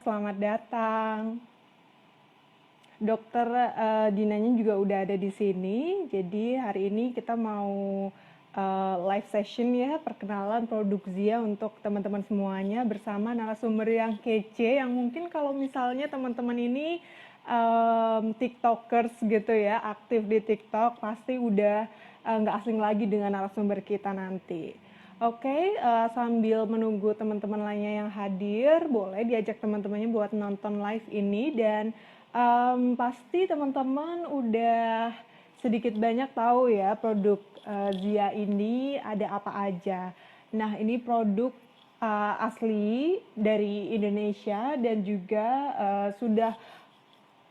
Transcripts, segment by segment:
Selamat datang. Dokter Dinanya juga udah ada di sini. Jadi hari ini kita mau live session ya, perkenalan produk Zia untuk teman-teman semuanya bersama narasumber yang kece yang mungkin kalau misalnya teman-teman ini TikTokers gitu ya, aktif di TikTok pasti udah nggak asing lagi dengan narasumber kita nanti. Oke, sambil menunggu teman-teman lainnya yang hadir, boleh diajak teman-temannya buat nonton live ini dan pasti teman-teman udah sedikit banyak tahu ya produk Zia ini ada apa aja. Nah, ini produk asli dari Indonesia dan juga sudah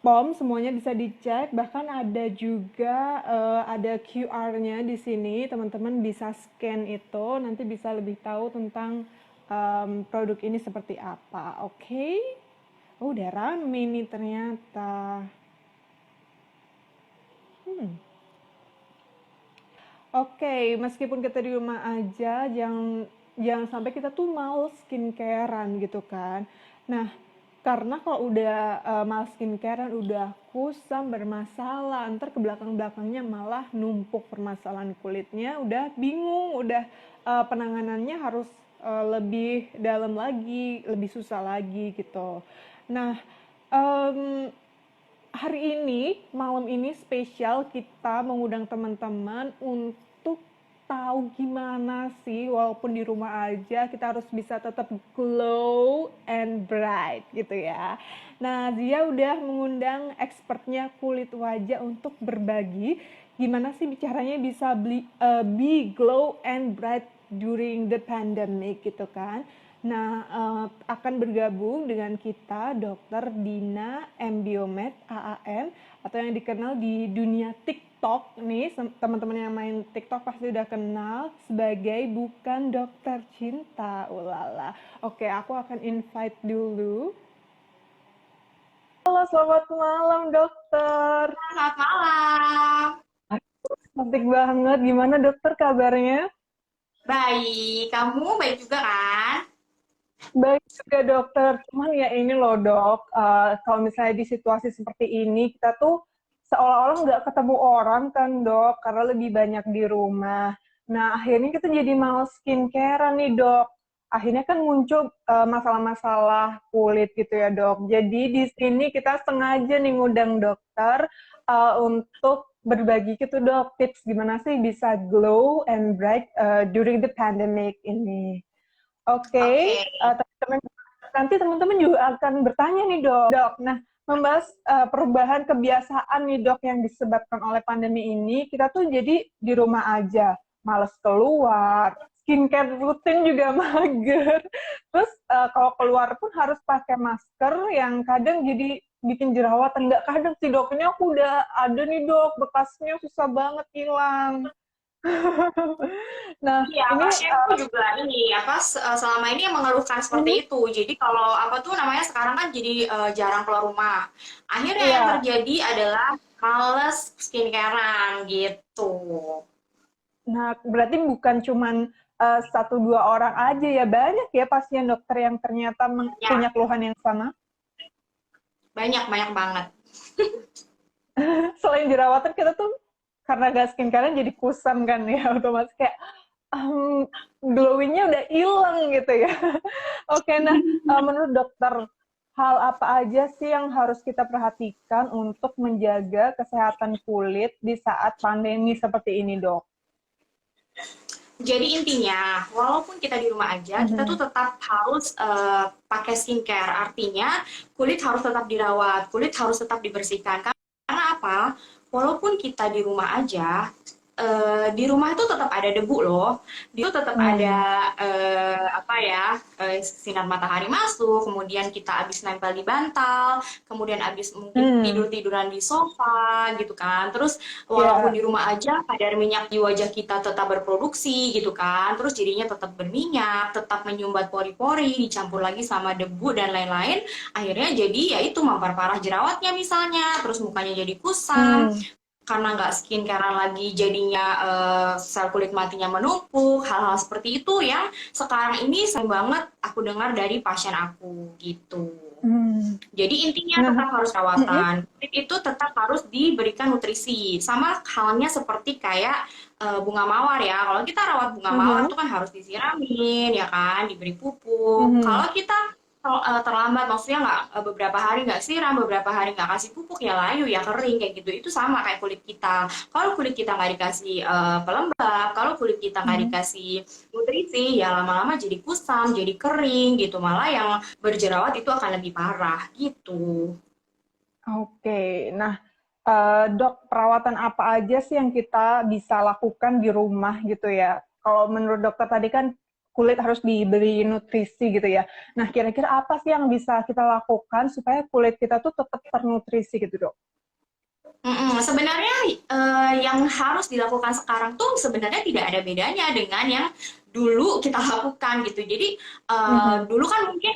POM, semuanya bisa dicek, bahkan ada juga ada QR-nya di sini, teman-teman bisa scan itu, nanti bisa lebih tahu tentang produk ini seperti apa. Oke? Oh, udah rame nih ternyata. Oke, meskipun kita di rumah aja, jangan sampai kita tuh males skincarean gitu kan. Nah, karena kalau udah males skincarean, udah kusam, bermasalah, ntar ke belakang-belakangnya malah numpuk permasalahan kulitnya, udah bingung, udah penanganannya harus lebih dalam lagi, lebih susah lagi gitu. Nah, em, hari ini, malam ini spesial kita mengundang teman-teman untuk tahu gimana sih walaupun di rumah aja kita harus bisa tetap glow and bright gitu ya. Nah, Zia udah mengundang expertnya kulit wajah untuk berbagi gimana sih bicaranya bisa be glow and bright during the pandemic gitu kan. Nah, akan bergabung dengan kita Dr. Dina M. Biomed, AAM, atau yang dikenal di dunia TikTok nih, teman-teman yang main TikTok pasti udah kenal sebagai Bukan Dokter Cinta. Ulala. Oke, aku akan invite dulu. Halo, selamat malam dokter. Selamat malam. Cantik banget. Gimana dokter kabarnya? Baik, kamu baik juga kan? Baik juga dokter, cuman ya ini loh dok, kalau misalnya di situasi seperti ini kita tuh seolah-olah nggak ketemu orang kan dok, karena lebih banyak di rumah. Nah akhirnya kita jadi males skincare nih dok. Akhirnya kan muncul masalah-masalah kulit gitu ya dok. Jadi di sini kita sengaja nih ngundang dokter untuk berbagi gitu dok tips gimana sih bisa glow and bright during the pandemic ini. Oke, Oke. teman-teman nanti teman-teman juga akan bertanya nih dok. Nah, membahas perubahan kebiasaan nih dok yang disebabkan oleh pandemi ini, kita tuh jadi di rumah aja, males keluar, skincare rutin juga mager. Terus kalau keluar pun harus pakai masker yang kadang jadi bikin jerawatan. Nggak kadang sih dok, ini aku udah ada nih dok, bekasnya susah banget hilang. Nah, Iya, ini pasienku juga ini apa selama ini yang mengeluhkan seperti itu. Jadi kalau apa tuh namanya sekarang kan jadi jarang keluar rumah. Akhirnya yang iya. terjadi adalah males skincarean gitu. Nah, berarti bukan cuman satu dua orang aja ya, banyak ya pasien dokter yang ternyata punya Ya, keluhan yang sama. banyak banyak banget. Selain jerawatan kita tuh karena gak skincare jadi kusam kan ya, otomatis kayak glowingnya udah hilang gitu ya. Oke, nah menurut dokter hal apa aja sih yang harus kita perhatikan untuk menjaga kesehatan kulit di saat pandemi seperti ini, dok? Jadi intinya, walaupun kita di rumah aja, kita tuh Mhm. tetap harus pakai skincare. Artinya, kulit harus tetap dirawat, kulit harus tetap dibersihkan. Karena apa? Walaupun kita di rumah aja, di rumah itu tetap ada debu loh. Dia tuh tetap ada Hmm. apa ya? Sinar matahari masuk, kemudian kita habis nempel di bantal, kemudian habis mungkin Hmm. tidur-tiduran di sofa gitu kan. Terus walaupun Ya. di rumah aja kadar minyak di wajah kita tetap berproduksi gitu kan. Terus jadinya tetap berminyak, tetap menyumbat pori-pori, dicampur lagi sama debu dan lain-lain. Akhirnya jadi ya itu memperparah jerawatnya misalnya, terus mukanya jadi kusam, Hmm. karena nggak skincarean lagi jadinya sel kulit matinya menumpuk, hal-hal seperti itu yang sekarang ini sering banget aku dengar dari pasien aku gitu. Hmm. Jadi intinya Nah, tetap harus mm-mm, rawatan. Kulit itu tetap harus diberikan nutrisi. Sama halnya seperti kayak bunga mawar ya. Kalau kita rawat bunga mawar mhm, itu kan harus disiramin, ya kan, diberi pupuk. mhm. Kalau kita terlambat, maksudnya nggak beberapa hari nggak siram, beberapa hari nggak kasih pupuk, ya layu, ya kering kayak gitu. Itu sama kayak kulit kita. Kalau kulit kita nggak dikasih pelembab, kalau kulit kita nggak Mhm. dikasih nutrisi, ya lama-lama jadi kusam, jadi kering gitu. Malah yang berjerawat itu akan lebih parah gitu. Oke. Nah, Dok, perawatan apa aja sih yang kita bisa lakukan di rumah gitu ya? Kalau menurut dokter tadi kan kulit harus diberi nutrisi gitu ya. Nah, kira-kira apa sih yang bisa kita lakukan supaya kulit kita tuh tetap ternutrisi gitu, Dok? Sebenarnya yang harus dilakukan sekarang tuh sebenarnya tidak ada bedanya dengan yang dulu kita lakukan gitu. Jadi Mhm. dulu kan mungkin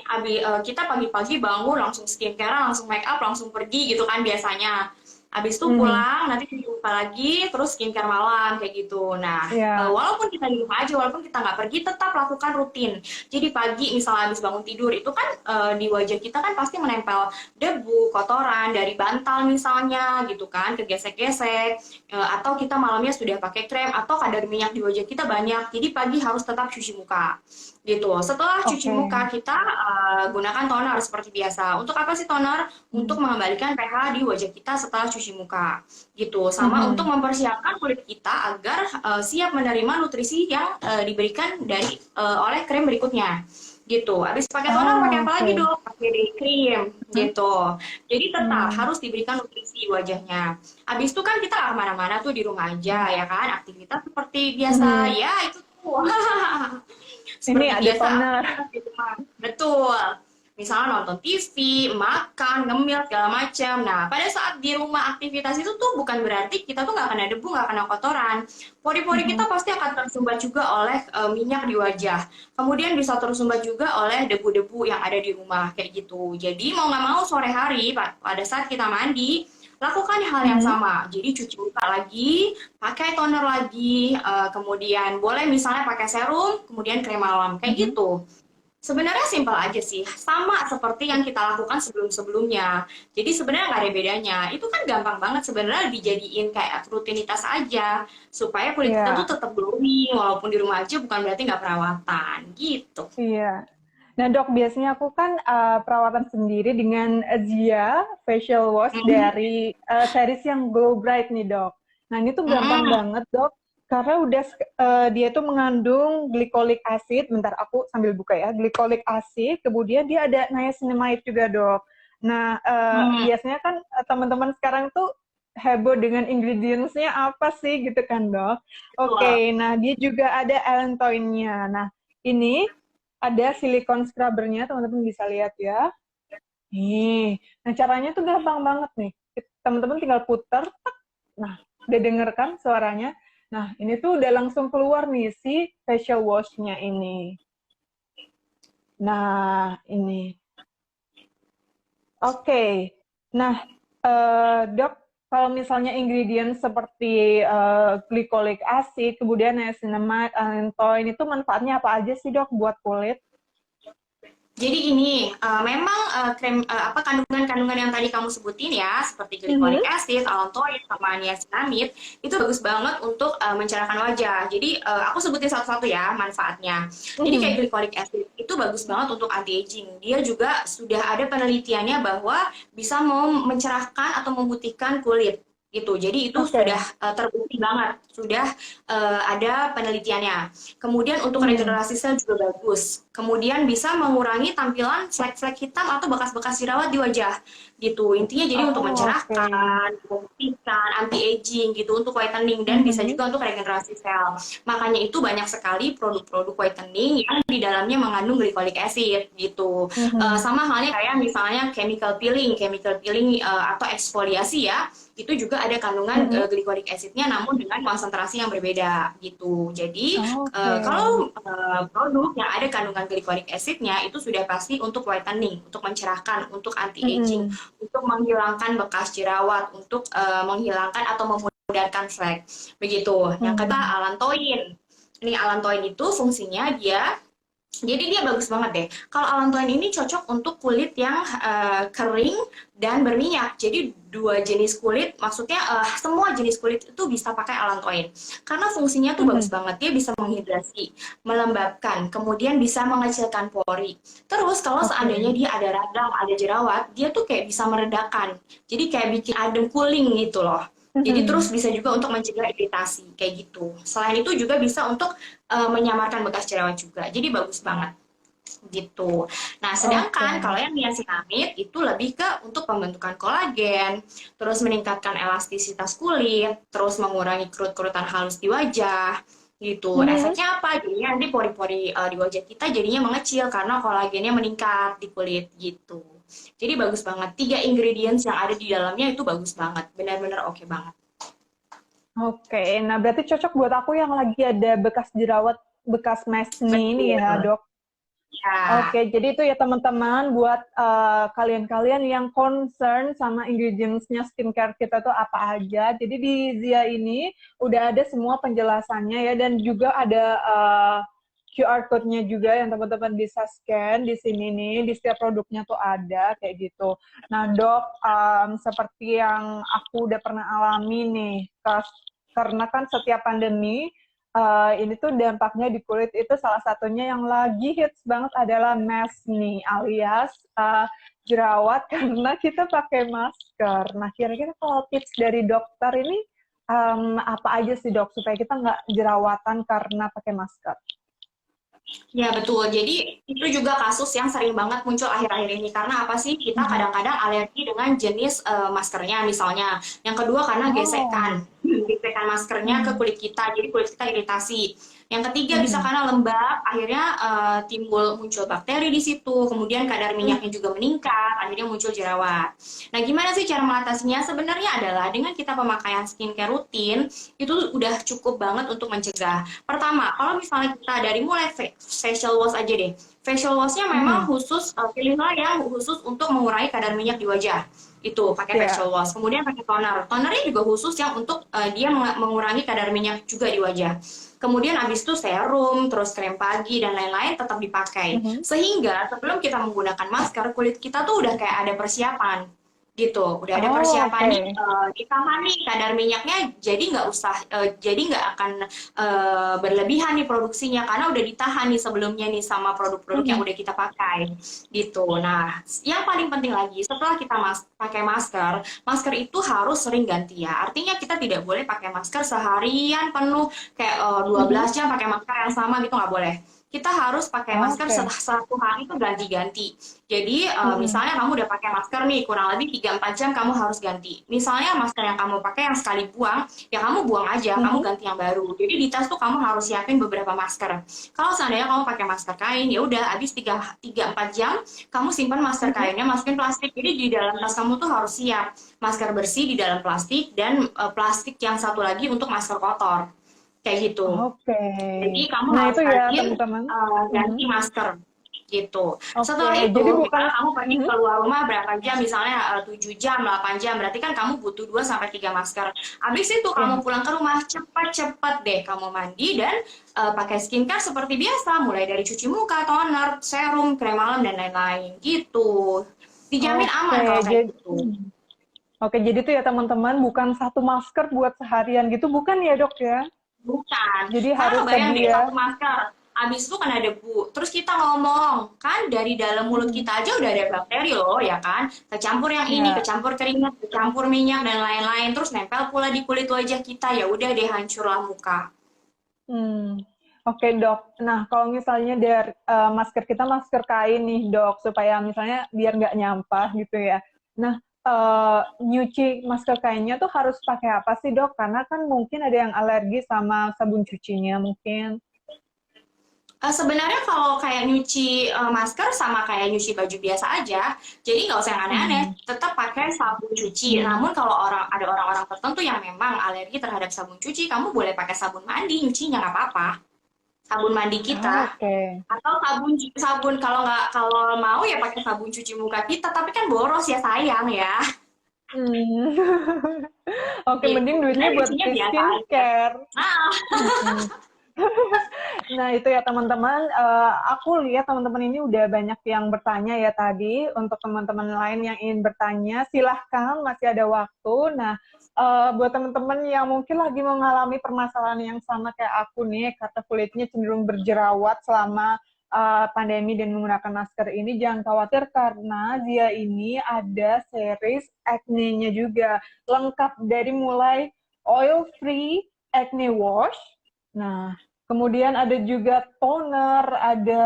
kita pagi-pagi bangun langsung skincare, langsung make up, langsung pergi gitu kan biasanya. Habis itu Mhm. pulang, nanti cuci muka lagi, terus skincare malam kayak gitu. Nah, Ya. walaupun kita di rumah aja, walaupun kita nggak pergi, tetap lakukan rutin. Jadi pagi misalnya habis bangun tidur itu kan di wajah kita kan pasti menempel debu, kotoran dari bantal misalnya gitu kan, kegesek-gesek, atau kita malamnya sudah pakai krem atau kadar minyak di wajah kita banyak. Jadi pagi harus tetap cuci muka. Gitu. Setelah cuci Oke. muka, kita gunakan toner seperti biasa. Untuk apa sih toner? Mhm. Untuk mengembalikan pH di wajah kita setelah cuci muka. Gitu. Sama untuk Mhm. mempersiapkan kulit kita agar siap menerima nutrisi yang diberikan oleh krim berikutnya gitu. Habis pakai toner pakai Oh, apa lagi oke. dong? Pakai day cream Mhm. gitu. Jadi tetap Hmm. harus diberikan nutrisi wajahnya. Habis itu kan kita nggak kemana-mana tuh di rumah aja ya kan. Aktivitas seperti biasa Mhm. ya itu tuh. Ini Seperti ada biasa toner. aktivitas di rumah. Betul. Misalnya nonton TV, makan, ngemil, segala macam. Nah, pada saat di rumah aktivitas itu tuh bukan berarti kita tuh nggak kena debu, nggak kena kotoran. Pori-pori Mhm. kita pasti akan tersumbat juga oleh minyak di wajah. Kemudian bisa tersumbat juga oleh debu-debu yang ada di rumah, kayak gitu. Jadi mau nggak mau sore hari, pada saat kita mandi, lakukan hal yang Mhm. sama. Jadi cuci muka lagi, pakai toner lagi, kemudian boleh misalnya pakai serum, kemudian krem malam, kayak Mhm. gitu. Sebenarnya simpel aja sih, sama seperti yang kita lakukan sebelum-sebelumnya. Jadi sebenarnya nggak ada bedanya. Itu kan gampang banget sebenarnya dijadiin kayak rutinitas aja, supaya kulit kita tuh Iya. tetap glowing, walaupun di rumah aja bukan berarti nggak perawatan, gitu. Iya. Nah, Dok, biasanya aku kan perawatan sendiri dengan Zia facial wash Mm-mm. dari series yang Glow Bright nih, Dok. Nah, ini tuh gampang Mm-mm. banget, Dok. Karena udah dia tuh mengandung glycolic acid. Bentar, aku sambil buka ya. Glycolic acid, kemudian dia ada niacinamide juga, Dok. Nah, Hmm, biasanya kan teman-teman sekarang tuh heboh dengan ingredients-nya apa sih gitu kan, Dok. betul. Oke, nah dia juga ada allantoin-nya. Nah, ini ada silikon scrubbernya, teman-teman bisa lihat ya. Nih, nah caranya tuh gampang banget nih. Teman-teman tinggal puter, nah udah denger kan suaranya? Nah ini tuh udah langsung keluar nih si facial wash-nya ini. Nah ini, oke. Nah dok, kalau misalnya ingredient seperti glycolic acid, kemudian niacinamide, allantoin itu manfaatnya apa aja sih dok buat kulit? Jadi ini memang apa kandungan-kandungan yang tadi kamu sebutin ya, seperti glycolic Mhm. acid, allantoin, sama niacinamide, itu bagus banget untuk mencerahkan wajah. Jadi aku sebutin satu-satu ya manfaatnya. Jadi kayak Mhm. glycolic acid itu bagus banget untuk anti aging. Dia juga sudah ada penelitiannya bahwa bisa mencerahkan atau memutihkan kulit gitu. Jadi itu sudah Oke. terbukti banget, sudah ada penelitiannya. Kemudian untuk Mhm. regenerasi sel juga bagus. Kemudian bisa mengurangi tampilan flek-flek hitam atau bekas-bekas jerawat di wajah. Gitu. Intinya jadi untuk Oh, oke. mencerahkan, memutihkan, anti-aging gitu, untuk whitening dan bisa Mhm. juga untuk regenerasi sel. Makanya itu banyak sekali produk-produk whitening yang di dalamnya mengandung glycolic acid gitu. Mhm. Sama halnya kayak misalnya chemical peeling atau eksfoliasi ya itu juga ada kandungan Mhm. glycolic acidnya namun dengan konsentrasi yang berbeda gitu. Jadi Oke. kalau produk yang ada kandungan glycolic acidnya itu sudah pasti untuk whitening, untuk mencerahkan, untuk anti aging, Mhm. untuk menghilangkan bekas jerawat, untuk menghilangkan atau memudarkan flek. Begitu. Yang kedua Mhm. allantoin. Ini allantoin itu fungsinya dia Jadi dia bagus banget deh. Kalau Allantoin ini cocok untuk kulit yang kering dan berminyak. Jadi dua jenis kulit, maksudnya semua jenis kulit itu bisa pakai Allantoin. Karena fungsinya tuh bagus Mhm. banget. Dia bisa menghidrasi, melembabkan, kemudian bisa mengecilkan pori. Terus kalau seandainya Oke. dia ada radang, ada jerawat, dia tuh kayak bisa meredakan. Jadi kayak bikin adem cooling gitu loh. Jadi terus Mhm. bisa juga untuk mencegah iritasi kayak gitu. Selain itu juga bisa untuk menyamarkan bekas jerawat juga. Jadi bagus banget gitu. Nah, Oke. sedangkan kalau yang niacinamide itu lebih ke untuk pembentukan kolagen, terus meningkatkan elastisitas kulit, terus mengurangi kerut-kerutan halus di wajah gitu. Mhm. Efeknya apa? Jadinya nanti pori-pori di wajah kita jadinya mengecil karena kolagennya meningkat di kulit gitu. Jadi bagus banget. Tiga ingredients yang ada di dalamnya itu bagus banget. Benar-benar oke banget. Oke, nah berarti cocok buat aku yang lagi ada bekas jerawat, bekas mesni ini ya, Betul. Dok. Ya. Oke, jadi itu ya teman-teman buat kalian-kalian yang concern sama ingredients-nya skincare kita tuh apa aja. Jadi di Zia ini udah ada semua penjelasannya ya, dan juga ada QR code-nya juga yang teman-teman bisa scan di sini nih, di setiap produknya tuh ada kayak gitu. Nah, Dok, seperti yang aku udah pernah alami nih, karena kan setiap pandemi ini tuh dampaknya di kulit itu salah satunya yang lagi hits banget adalah mask nih, alias jerawat karena kita pakai masker. Nah, kira-kira kalau tips dari dokter ini apa aja sih, Dok, supaya kita nggak jerawatan karena pakai masker? Ya betul. Jadi itu juga kasus yang sering banget muncul akhir-akhir ini. Karena apa sih? Kita Mhm. kadang-kadang alergi dengan jenis maskernya misalnya. Yang kedua karena Oh. gesekan. Gesekan maskernya ke Hmm. kulit kita. Jadi kulit kita iritasi. Yang ketiga bisa Mhm. karena lembab, akhirnya timbul muncul bakteri di situ. Kemudian kadar Hmm. minyaknya juga meningkat, akhirnya muncul jerawat. Nah, gimana sih cara mengatasinya? Sebenarnya adalah dengan kita pemakaian skincare rutin, itu udah cukup banget untuk mencegah. Pertama, kalau misalnya kita dari mulai facial wash aja deh. Facial washnya memang Mhm. khusus, pilihlah yang khusus untuk mengurangi kadar minyak di wajah. Itu pakai Ya. facial wash. Kemudian pakai toner. Tonernya juga khusus yang untuk dia mengurangi kadar minyak juga di wajah. Kemudian habis itu serum, terus krem pagi dan lain-lain tetap dipakai. Mhm. Sehingga sebelum kita menggunakan masker, kulit kita tuh udah kayak ada persiapan gitu, udah ada Oh, persiapan nih, oke. ditahan nih kadar minyaknya, jadi nggak usah, jadi nggak akan berlebihan nih produksinya karena udah ditahan nih sebelumnya nih sama produk-produk yang Mhm. udah kita pakai gitu. Nah, yang paling penting lagi setelah kita pakai masker, masker itu harus sering ganti ya. Artinya kita tidak boleh pakai masker seharian penuh kayak Mhm. 12 jam pakai masker yang sama gitu nggak boleh. Kita harus pakai masker Oke. satu hari itu ganti-ganti. Jadi Mhm. misalnya kamu udah pakai masker nih kurang lebih 3-4 jam kamu harus ganti. Misalnya masker yang kamu pakai yang sekali buang, ya kamu buang aja, kamu Mhm. ganti yang baru. Jadi di tas tuh kamu harus siapin beberapa masker. Kalau seandainya kamu pakai masker kain, ya udah habis 3-4 jam kamu simpan masker Mhm. kainnya masukin plastik. Jadi di dalam tas kamu tuh harus siap masker bersih di dalam plastik dan plastik yang satu lagi untuk masker kotor. Kayak gitu. Oke. Jadi kamu Nah, harus itu ya, rajin teman-teman. ganti Mhm. masker gitu. Oke, Setelah itu, jadi bukan misalnya kamu pergi mhm. keluar rumah berapa jam, misalnya 7 jam, 8 jam, berarti kan kamu butuh 2 sampai 3 masker. Habis itu kamu Ya. pulang ke rumah, cepat-cepat deh kamu mandi dan pakai skincare seperti biasa, mulai dari cuci muka, toner, serum, krem malam, dan lain-lain gitu. Dijamin aman Oke, kalau kayak jadi gitu. oke, jadi tuh ya teman-teman, bukan satu masker buat seharian gitu, bukan ya, Dok ya? Bukan. Jadi Karena harus kebayang deh, sedia. satu masker, habis itu kena debu. Terus kita ngomong, kan dari dalam mulut Mhm. kita aja udah ada bakteri loh, ya kan? Kecampur yang ini, Ya. kecampur keringat, kecampur minyak, dan lain-lain. Terus nempel pula di kulit wajah kita, ya udah deh hancurlah muka. Hmm. Oke, Dok. Nah, kalau misalnya dari masker kita masker kain nih, Dok, supaya misalnya biar nggak nyampah gitu ya. Nah, nyuci masker kainnya tuh harus pakai apa sih, Dok? Karena kan mungkin ada yang alergi sama sabun cucinya mungkin. Sebenarnya kalau kayak nyuci masker sama kayak nyuci baju biasa aja, jadi nggak usah yang aneh-aneh, Hmm. tetap pakai sabun cuci. Hmm. Namun kalau ada orang-orang tertentu yang memang alergi terhadap sabun cuci, kamu boleh pakai sabun mandi, nyucinya nggak apa-apa. Sabun mandi kita Oke. atau sabun sabun kalau nggak kalau mau ya pakai sabun cuci muka kita, tapi kan boros ya sayang ya. Hmm. Oke, Gitu. mending Kita duitnya buat nyucinya beli biasa aja. skincare. Nah, Mhm. Nah, itu ya teman-teman, aku lihat teman-teman ini udah banyak yang bertanya ya tadi. Untuk teman-teman lain yang ingin bertanya, silahkan masih ada waktu. Nah, buat teman-teman yang mungkin lagi mengalami permasalahan yang sama kayak aku nih, karena kulitnya cenderung berjerawat selama pandemi dan menggunakan masker ini, jangan khawatir karena dia ini ada series acne-nya juga. Lengkap dari mulai oil free acne wash. Nah, kemudian ada juga toner, ada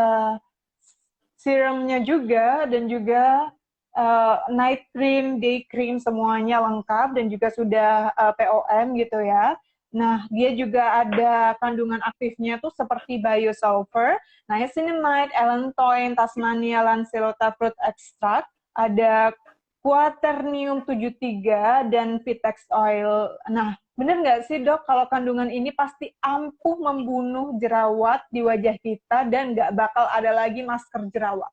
serumnya juga, dan juga night cream, day cream, semuanya lengkap, dan juga sudah POM gitu ya. Nah, dia juga ada kandungan aktifnya tuh seperti biosulfur, niacinamide, allantoin, Tasmania lancellota fruit extract, ada Quaternium 73 dan Vitex oil. Nah, benar nggak sih dok, kalau kandungan ini pasti ampuh membunuh jerawat di wajah kita dan nggak bakal ada lagi masker jerawat?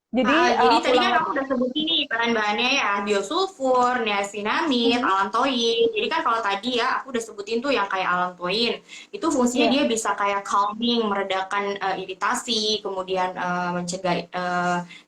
Jadi Jadi aku tadi ulang kan lagi. aku udah sebutin nih bahan-bahannya ya, biosulfur, niacinamide, Mhm. allantoin. Jadi kan kalau tadi ya aku udah sebutin tuh yang kayak allantoin, itu fungsinya Ya. dia bisa kayak calming, meredakan iritasi, kemudian mencegah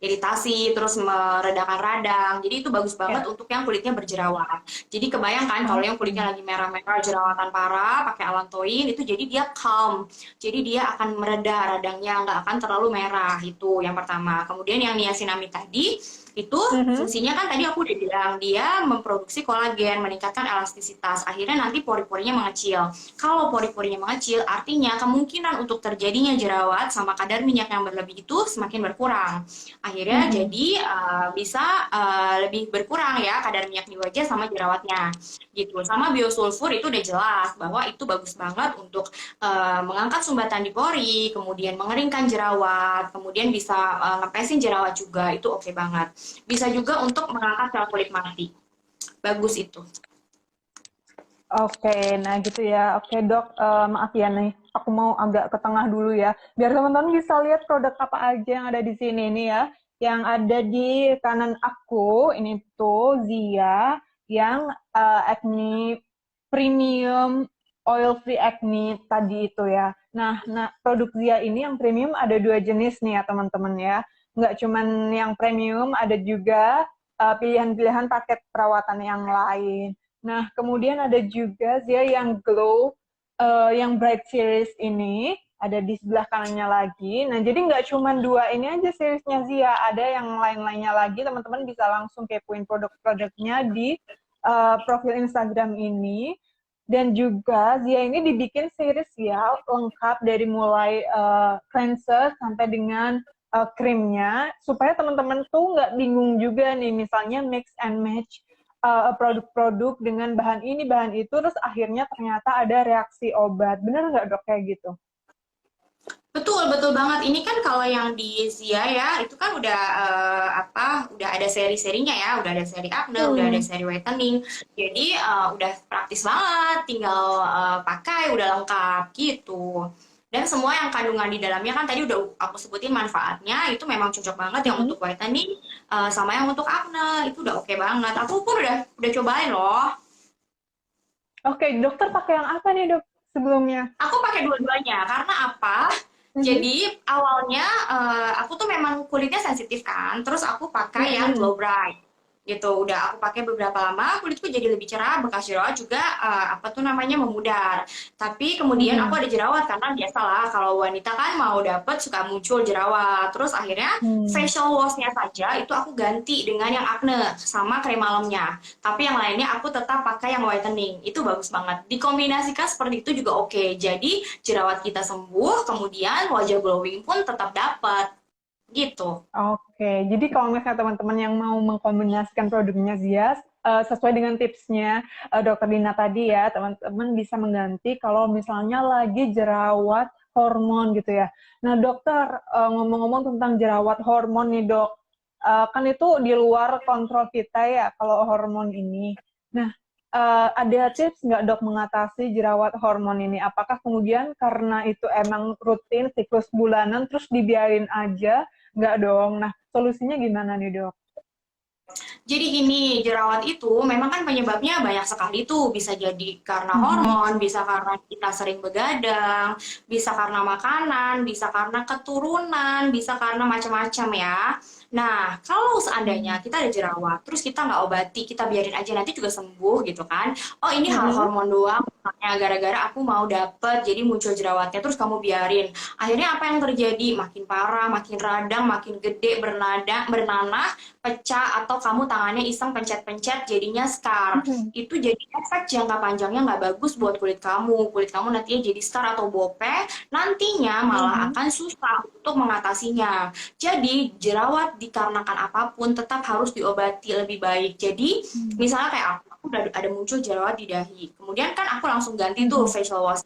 iritasi, terus meredakan radang. Jadi itu bagus banget Ya. untuk yang kulitnya berjerawat. Jadi kebayangkan kalau yang Oke. kulitnya lagi merah-merah, jerawatan parah, pakai allantoin itu jadi dia calm. Jadi dia akan mereda radangnya, nggak akan terlalu merah. Itu yang pertama. Kemudian yang niacinamide tadi, itu Mhm. fungsinya kan tadi aku udah bilang, dia memproduksi kolagen, meningkatkan elastisitas. Akhirnya nanti pori-porinya mengecil. Kalau pori-porinya mengecil, artinya kemungkinan untuk terjadinya jerawat sama kadar minyak yang berlebih itu semakin berkurang. Akhirnya Mhm. jadi bisa lebih berkurang ya kadar minyak di wajah sama jerawatnya. Gitu. Sama biosulfur itu udah jelas bahwa itu bagus banget untuk mengangkat sumbatan di pori, kemudian mengeringkan jerawat, kemudian bisa ngepesin jerawat juga, itu oke banget. Bisa juga untuk mengangkat sel kulit mati. Bagus itu. Oke, nah gitu ya. Oke dok, maaf ya nih, aku mau agak ke tengah dulu ya, biar teman-teman bisa lihat produk apa aja yang ada di sini nih ya. Yang ada di kanan aku ini tuh Zia yang acne premium oil free acne tadi itu ya. Nah, produk Zia ini yang premium ada dua jenis nih ya teman-teman ya. Nggak cuman yang premium, ada juga pilihan-pilihan paket perawatan yang lain. Nah, kemudian ada juga Zia yang glow, yang bright series ini, ada di sebelah kanannya lagi. Nah, jadi nggak cuma dua ini aja seriesnya Zia, ada yang lain-lainnya lagi. Teman-teman bisa langsung kepoin produk-produknya di profil Instagram ini. Dan juga Zia ini dibikin series ya, lengkap dari mulai cleanser sampai dengan krimnya, supaya teman-teman tuh nggak bingung juga nih, misalnya mix and match produk-produk dengan bahan ini, bahan itu, terus akhirnya ternyata ada reaksi obat. Bener nggak dok kayak gitu? Betul, betul banget. Ini kan kalau yang di Zia ya, itu kan udah udah ada seri-serinya ya, udah ada seri acne, udah ada Hmm. seri whitening. Jadi udah praktis banget, tinggal pakai udah lengkap gitu. Dan semua yang kandungan di dalamnya kan tadi udah aku sebutin manfaatnya, itu memang cocok banget yang Mm-mm. untuk whitening sama yang untuk acne, itu udah oke banget. Aku pun udah cobain loh. Oke, dokter pakai yang apa nih dok sebelumnya? Aku pakai dua-duanya karena apa? Mhm. Jadi awalnya aku tuh memang kulitnya sensitif kan, terus aku pakai yang Mm-mm. Glow Bright gitu. Udah aku pakai beberapa lama, kulitku jadi lebih cerah, bekas jerawat juga apa tuh namanya memudar. Tapi kemudian aku Mm-mm. ada jerawat karena biasalah kalau wanita kan mau dapet suka muncul jerawat. Terus akhirnya Hmm. facial wash-nya saja itu aku ganti dengan yang acne sama krim malamnya. Tapi yang lainnya aku tetap pakai yang whitening. Itu bagus banget. Dikombinasikan seperti itu juga oke. Jadi jerawat kita sembuh, kemudian wajah glowing pun tetap dapat. Gitu. Oke, jadi kalau misalnya teman-teman yang mau mengkombinasikan produknya Zia, sesuai dengan tipsnya Dokter Dina tadi ya, teman-teman bisa mengganti kalau misalnya lagi jerawat hormon gitu ya. Nah dokter, ngomong-ngomong tentang jerawat hormon nih dok, kan itu di luar kontrol kita ya kalau hormon ini. Nah, ada tips nggak dok mengatasi jerawat hormon ini? Apakah kemudian karena itu emang rutin siklus bulanan terus dibiarin aja? Nggak dong. Nah, solusinya gimana nih, Dok? Jadi gini, jerawat itu memang kan penyebabnya banyak sekali tuh. Bisa jadi karena Mhm. hormon, bisa karena kita sering begadang, bisa karena makanan, bisa karena keturunan, bisa karena macam-macam ya. Nah, kalau seandainya Mhm. kita ada jerawat, terus kita nggak obati, kita biarin aja nanti juga sembuh gitu kan. Oh ini hal Mhm. hormon doang, misalnya gara-gara aku mau dapet, jadi muncul jerawatnya, terus kamu biarin. Akhirnya apa yang terjadi? Makin parah, makin radang, makin gede, bernanah, pecah, atau kamu tangannya iseng pencet-pencet jadinya scar. Mhm. Itu jadi efek jangka panjangnya nggak bagus buat kulit kamu nantinya jadi scar atau bopeh, nantinya malah Mhm. akan susah untuk mengatasinya. Jadi jerawat dikarenakan apapun tetap harus diobati lebih baik. Jadi Mhm. misalnya kayak aku udah ada muncul jerawat di dahi, kemudian kan aku langsung ganti tuh Mhm. facial wash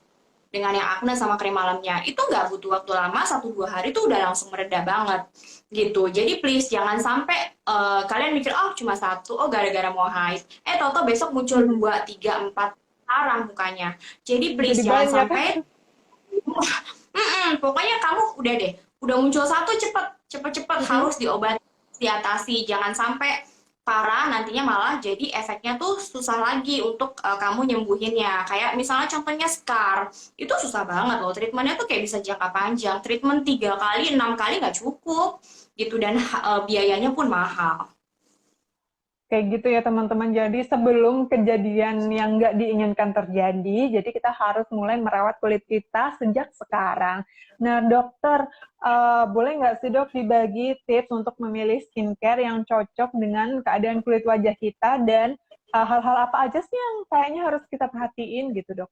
dengan yang acne sama krim malamnya. Itu nggak butuh waktu lama, 1-2 hari tuh udah langsung mereda banget gitu. Jadi please jangan sampai kalian mikir oh cuma satu, oh gara-gara mau haid. Toto besok muncul Mhm. 2, 3, 4 arah mukanya. Jadi please Jadi jangan banyak. sampai pokoknya kamu udah deh, udah muncul satu cepet-cepet Mhm. harus diobati, diatasi, jangan sampai parah nantinya malah jadi efeknya tuh susah lagi untuk kamu nyembuhinnya. Kayak misalnya contohnya scar, itu susah banget loh. Treatmentnya tuh kayak bisa jangka panjang. Treatment 3 kali, 6 kali nggak cukup gitu dan biayanya pun mahal. Kayak gitu ya teman-teman. Jadi sebelum kejadian yang nggak diinginkan terjadi, jadi kita harus mulai merawat kulit kita sejak sekarang. Nah dokter, boleh nggak sih dok dibagi tips untuk memilih skincare yang cocok dengan keadaan kulit wajah kita dan hal-hal apa aja sih yang kayaknya harus kita perhatiin gitu dok?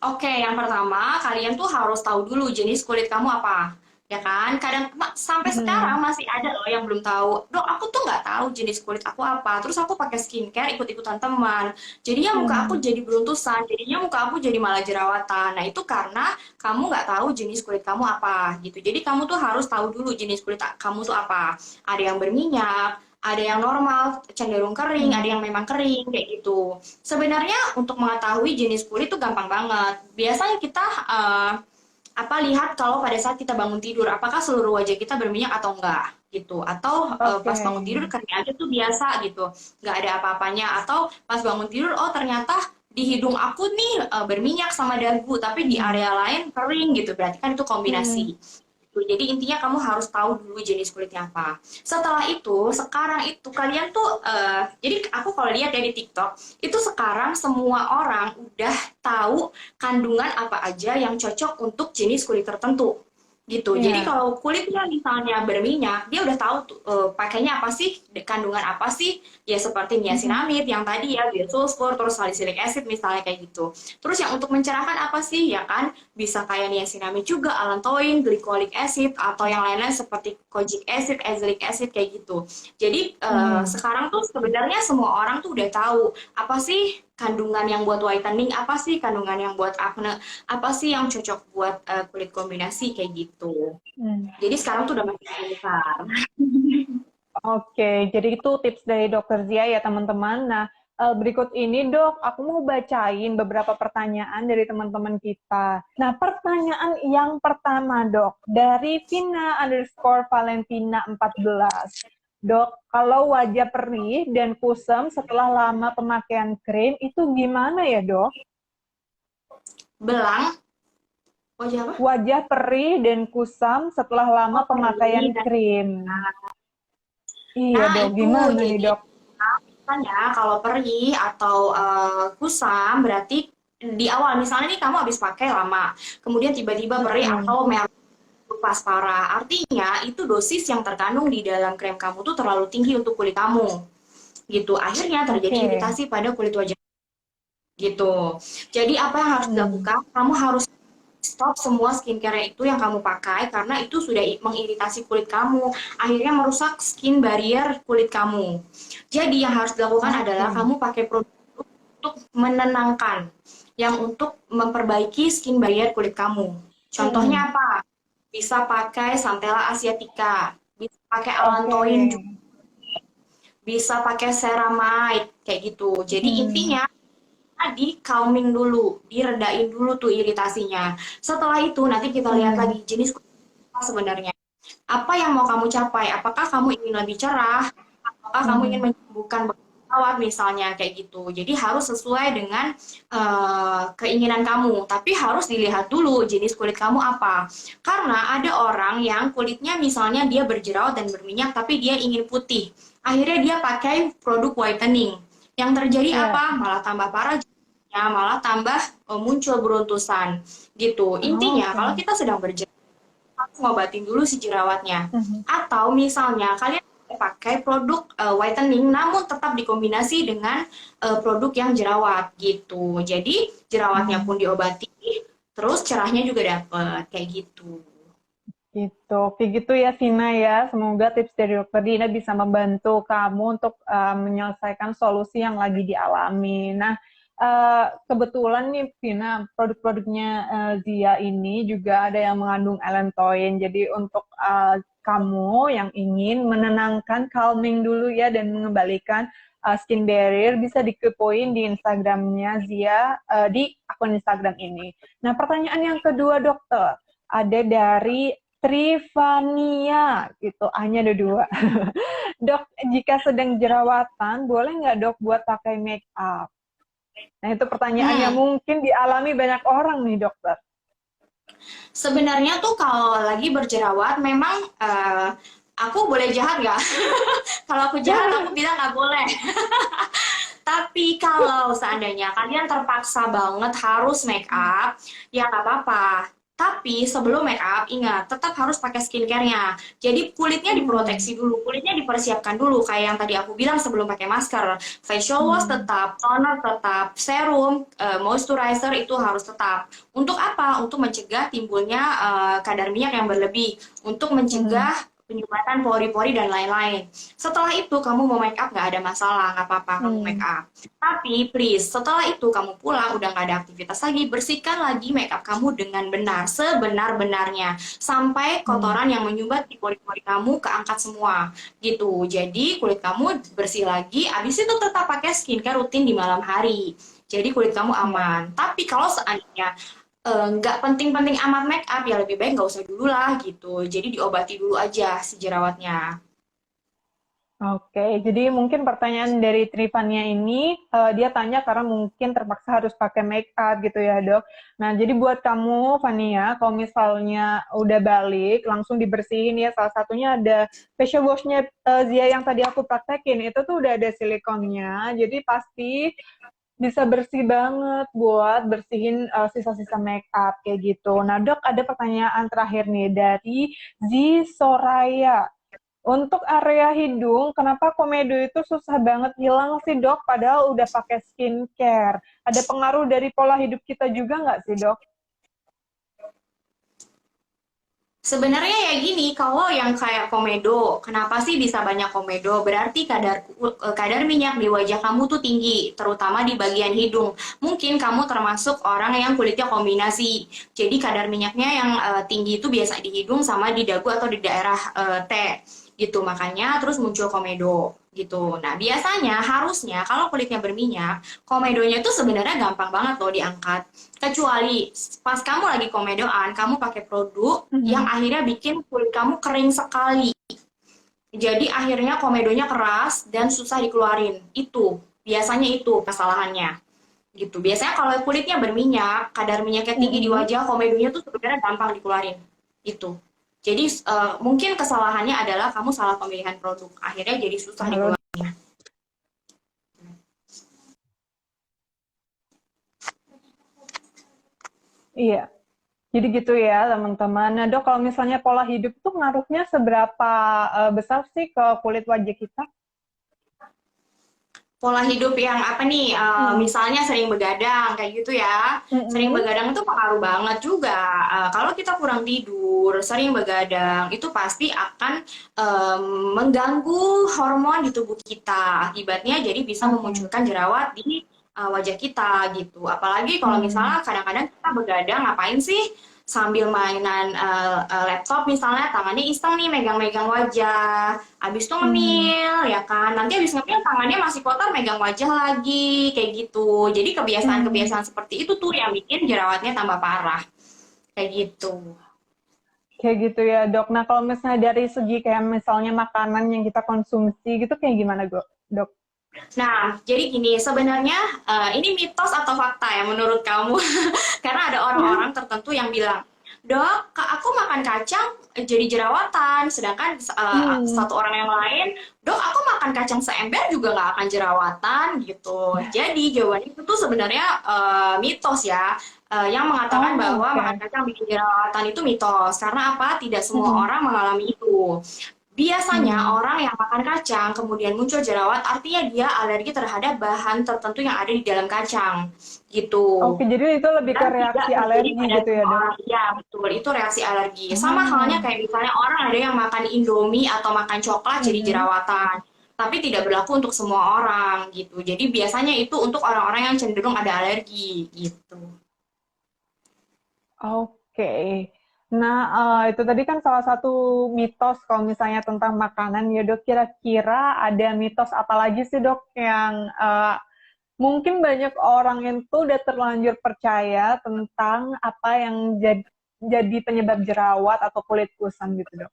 Oke, yang pertama, kalian tuh harus tahu dulu jenis kulit kamu apa. Ya kan? Kadang sampai Mhm. sekarang masih ada loh yang belum tahu. Dok, aku tuh nggak tahu jenis kulit aku apa. Terus aku pakai skincare ikut-ikutan teman. Jadinya muka aku Mhm. jadi beruntusan. Jadinya muka aku jadi malah jerawatan. Nah, itu karena kamu nggak tahu jenis kulit kamu apa gitu. Jadi kamu tuh harus tahu dulu jenis kulit kamu tuh apa. Ada yang berminyak, ada yang normal, cenderung kering, ada Mhm. yang memang kering, kayak gitu. Sebenarnya untuk mengetahui jenis kulit itu gampang banget. Biasanya kita lihat kalau pada saat kita bangun tidur, apakah seluruh wajah kita berminyak atau enggak gitu. Atau Oke. pas bangun tidur kering aja tuh biasa gitu, nggak ada apa-apanya. Atau pas bangun tidur, oh ternyata di hidung aku nih berminyak sama dagu, tapi di Mhm. area lain kering gitu. Berarti kan itu kombinasi. Mhm. Gitu. Jadi intinya kamu harus tahu dulu jenis kulitnya apa. Setelah itu, sekarang itu kalian tuh, jadi aku kalau lihat ya di TikTok, itu sekarang semua orang udah tahu kandungan apa aja yang cocok untuk jenis kulit tertentu gitu. Jadi Iya. kalau kulitnya misalnya berminyak, dia udah tahu tuh, pakainya apa sih, kandungan apa sih, ya seperti Mhm. niacinamide yang tadi ya, biosulfur, terus salicylic acid misalnya kayak gitu. Terus yang untuk mencerahkan apa sih, ya kan? Bisa kayak niacinamide juga, allantoin, glycolic acid, atau yang lain-lain seperti kojic acid, azelaic acid kayak gitu. Jadi Mhm. sekarang tuh sebenarnya semua orang tuh udah tahu apa sih kandungan yang buat whitening, apa sih kandungan yang buat acne, apa sih yang cocok buat kulit kombinasi kayak gitu. Mhm. Jadi sekarang tuh udah makin besar. Oke, jadi itu tips dari Dokter Zia ya teman-teman. Nah, berikut ini dok, aku mau bacain beberapa pertanyaan dari teman-teman kita. Nah, pertanyaan yang pertama dok, dari Vina_Valentina 14. Dok, kalau wajah perih dan kusam setelah lama pemakaian krim, itu gimana ya dok? Belang, wajah apa? Wajah perih dan kusam setelah lama Oh, pemakaian perih dan krim. Iya nah dok, itu gimana nih jadi dok? kan ya kalau perih atau kusam berarti di awal misalnya nih kamu habis pakai lama, kemudian tiba-tiba perih Mm-mm. atau merah pas parah. Artinya itu dosis yang terkandung di dalam krem kamu tuh terlalu tinggi untuk kulit kamu. Gitu. Akhirnya terjadi Oke. iritasi pada kulit wajah gitu. Jadi apa yang harus Hmm. dilakukan? Kamu harus stop semua skincare itu yang kamu pakai karena itu sudah mengiritasi kulit kamu. Akhirnya merusak skin barrier kulit kamu. Jadi yang harus dilakukan adalah Oke. kamu pakai produk untuk menenangkan, yang untuk memperbaiki skin barrier kulit kamu. Hmm. Contohnya apa? Bisa pakai Santella Asiatica, bisa pakai Oke. Allantoin juga, bisa pakai ceramide kayak gitu. Jadi Hmm. intinya di calming dulu, diredain dulu tuh iritasinya. Setelah itu nanti kita lihat Hmm. lagi jenis kulit apa sebenarnya. Apa yang mau kamu capai? Apakah kamu ingin lebih cerah? apakah kamu ingin Mhm. menyembuhkan jerawat misalnya kayak gitu. Jadi harus sesuai dengan keinginan kamu, tapi harus dilihat dulu jenis kulit kamu apa. Karena ada orang yang kulitnya misalnya dia berjerawat dan berminyak tapi dia ingin putih. Akhirnya dia pakai produk whitening. Yang terjadi Iya. apa? Malah tambah parah jerawatnya, malah tambah muncul beruntusan gitu. Oh, Intinya kalau oke. kita sedang berjerawat harus ngobatin dulu si jerawatnya. Mhm. Atau misalnya kalian pakai produk whitening namun tetap dikombinasi dengan produk yang jerawat gitu. Jadi jerawatnya Hmm. pun diobati, terus cerahnya juga dapet kayak gitu. Gitu. Oke gitu ya Vina ya. Semoga tips dari Dokter Dina bisa membantu kamu untuk menyelesaikan solusi yang lagi dialami. Nah, kebetulan nih Vina, produk-produknya Zia ini juga ada yang mengandung allantoin. Jadi untuk kamu yang ingin menenangkan, calming dulu ya dan mengembalikan skin barrier bisa dikepoin di Instagramnya Zia di akun Instagram ini. Nah, pertanyaan yang kedua dokter ada dari Trivania gitu, hanya ada dua. Dok, jika sedang jerawatan, boleh nggak dok buat pakai make up? Nah itu pertanyaan yang Hmm, mungkin dialami banyak orang nih dokter. sebenarnya tuh kalau lagi berjerawat memang aku boleh jahat nggak? Kalau aku jahat aku bilang nggak boleh. Tapi kalau seandainya kalian terpaksa banget harus make up, ya nggak apa-apa. Tapi sebelum make up, ingat, tetap harus pakai skincare-nya. Jadi kulitnya Hmm. diproteksi dulu, kulitnya dipersiapkan dulu. Kayak yang tadi aku bilang sebelum pakai masker. Facial wash Hmm. tetap, toner tetap, serum, moisturizer itu harus tetap. Untuk apa? Untuk mencegah timbulnya kadar minyak yang berlebih. Untuk Hmm. mencegah penyumbatan pori-pori dan lain-lain. Setelah itu kamu mau make up nggak ada masalah, nggak apa-apa kamu make Hmm. up. Tapi please, setelah itu kamu pulang udah nggak ada aktivitas lagi, bersihkan lagi make up kamu dengan benar, sebenar-benarnya. Sampai Hmm. kotoran yang menyumbat di pori-pori kamu keangkat semua. Gitu. Jadi kulit kamu bersih lagi, abis itu tetap pakai skincare rutin di malam hari. Jadi kulit kamu Ya. aman. Tapi kalau seandainya nggak penting-penting amat make up, ya lebih baik nggak usah dulu lah gitu. Jadi diobati dulu aja si jerawatnya. Oke, jadi mungkin pertanyaan dari Trivania ini, dia tanya karena mungkin terpaksa harus pakai make up gitu ya dok. Nah, jadi buat kamu, Vania, kalau misalnya udah balik, langsung dibersihin ya. Salah satunya ada facial wash-nya Zia yang tadi aku praktekin, itu tuh udah ada silikonnya, jadi pasti bisa bersih banget buat bersihin sisa-sisa make up kayak gitu. Nah dok, ada pertanyaan terakhir nih dari Zi Soraya. Untuk area hidung, kenapa komedo itu susah banget hilang sih dok? Padahal udah pakai skincare. Ada pengaruh dari pola hidup kita juga nggak sih dok? Sebenarnya ya gini, kalau yang kayak komedo, kenapa sih bisa banyak komedo? Berarti kadar minyak di wajah kamu tuh tinggi, terutama di bagian hidung. Mungkin kamu termasuk orang yang kulitnya kombinasi. Jadi kadar minyaknya yang tinggi itu biasa di hidung sama di dagu atau di daerah T gitu. Makanya terus muncul komedo gitu. Nah, biasanya harusnya kalau kulitnya berminyak, komedonya itu sebenarnya gampang banget loh diangkat. Kecuali pas kamu lagi komedoan, kamu pakai produk yang Mhm. akhirnya bikin kulit kamu kering sekali. Jadi akhirnya komedonya keras dan susah dikeluarin. Itu biasanya itu kesalahannya. Gitu. Biasanya kalau kulitnya berminyak, kadar minyaknya tinggi di Mhm. wajah, komedonya tuh sebenarnya gampang dikeluarin. Itu. Jadi mungkin kesalahannya adalah kamu salah pemilihan produk. Akhirnya jadi susah Halo. dikeluarin. Iya. Jadi gitu ya teman-teman. Nah dok, kalau misalnya pola hidup tuh ngaruhnya seberapa besar sih ke kulit wajah kita? Pola hidup yang apa nih, Hmm. misalnya sering begadang kayak gitu ya. Sering Mm-mm. begadang itu pengaruh banget juga. Kalau kita kurang tidur, sering begadang, itu pasti akan mengganggu hormon di tubuh kita. Akibatnya jadi bisa Oke. memunculkan jerawat di wajah kita gitu. Apalagi kalau Hmm. misalnya kadang-kadang kita begadang, ngapain sih? Sambil mainan laptop misalnya, tangannya iseng nih megang-megang wajah. Abis itu Hmm. ngemil, ya kan? Nanti abis ngemil tangannya masih kotor, megang wajah lagi, kayak gitu. Jadi Hmm. kebiasaan-kebiasaan seperti itu tuh yang bikin jerawatnya tambah parah, kayak gitu. Kayak gitu ya dok. Nah kalau misalnya dari segi kayak misalnya makanan yang kita konsumsi gitu kayak gimana dok? Nah, jadi gini, sebenarnya ini mitos atau fakta ya menurut kamu? Karena ada orang-orang tertentu yang bilang, dok, aku makan kacang jadi jerawatan, sedangkan Hmm. satu orang yang lain, dok, aku makan kacang seember juga nggak akan jerawatan gitu. Jadi jawabannya itu tuh sebenarnya mitos ya. Yang mengatakan Oh, bahwa makan oke. kacang bikin jerawatan itu mitos. Karena apa? Tidak semua Hmm. orang mengalami itu. Biasanya Hmm. orang yang makan kacang kemudian muncul jerawat, artinya dia alergi terhadap bahan tertentu yang ada di dalam kacang, gitu. Oke, jadi itu lebih ke Dan tidak reaksi terjadi alergi pada gitu ya semua dok? orang. Iya, betul. Itu reaksi alergi. Sama halnya Ah. kayak misalnya orang ada yang makan Indomie atau makan coklat jadi Mhm. jerawatan. Tapi tidak berlaku untuk semua orang, gitu. Jadi biasanya itu untuk orang-orang yang cenderung ada alergi, gitu. Oke. Nah, itu tadi kan salah satu mitos kalau misalnya tentang makanan ya dok. Kira-kira ada mitos apa lagi sih dok yang mungkin banyak orang itu udah terlanjur percaya tentang apa yang jadi penyebab jerawat atau kulit kusam gitu dok?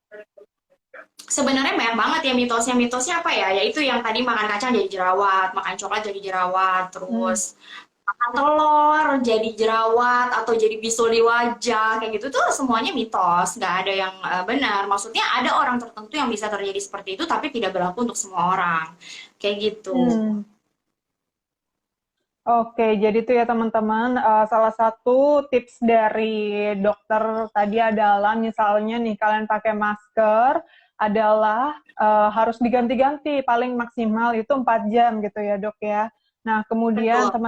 Sebenarnya banyak banget ya mitosnya. Mitosnya apa ya? Yaitu yang tadi makan kacang jadi jerawat, makan coklat jadi jerawat, Hmm. terus makan telur jadi jerawat atau jadi bisul di wajah kayak gitu tuh semuanya mitos, nggak ada yang benar. Maksudnya ada orang tertentu yang bisa terjadi seperti itu, tapi tidak berlaku untuk semua orang kayak gitu. Hmm. Oke, jadi itu ya teman-teman, salah satu tips dari dokter tadi adalah misalnya nih kalian pakai masker adalah harus diganti-ganti paling maksimal itu 4 jam gitu ya dok ya. Nah kemudian Betul.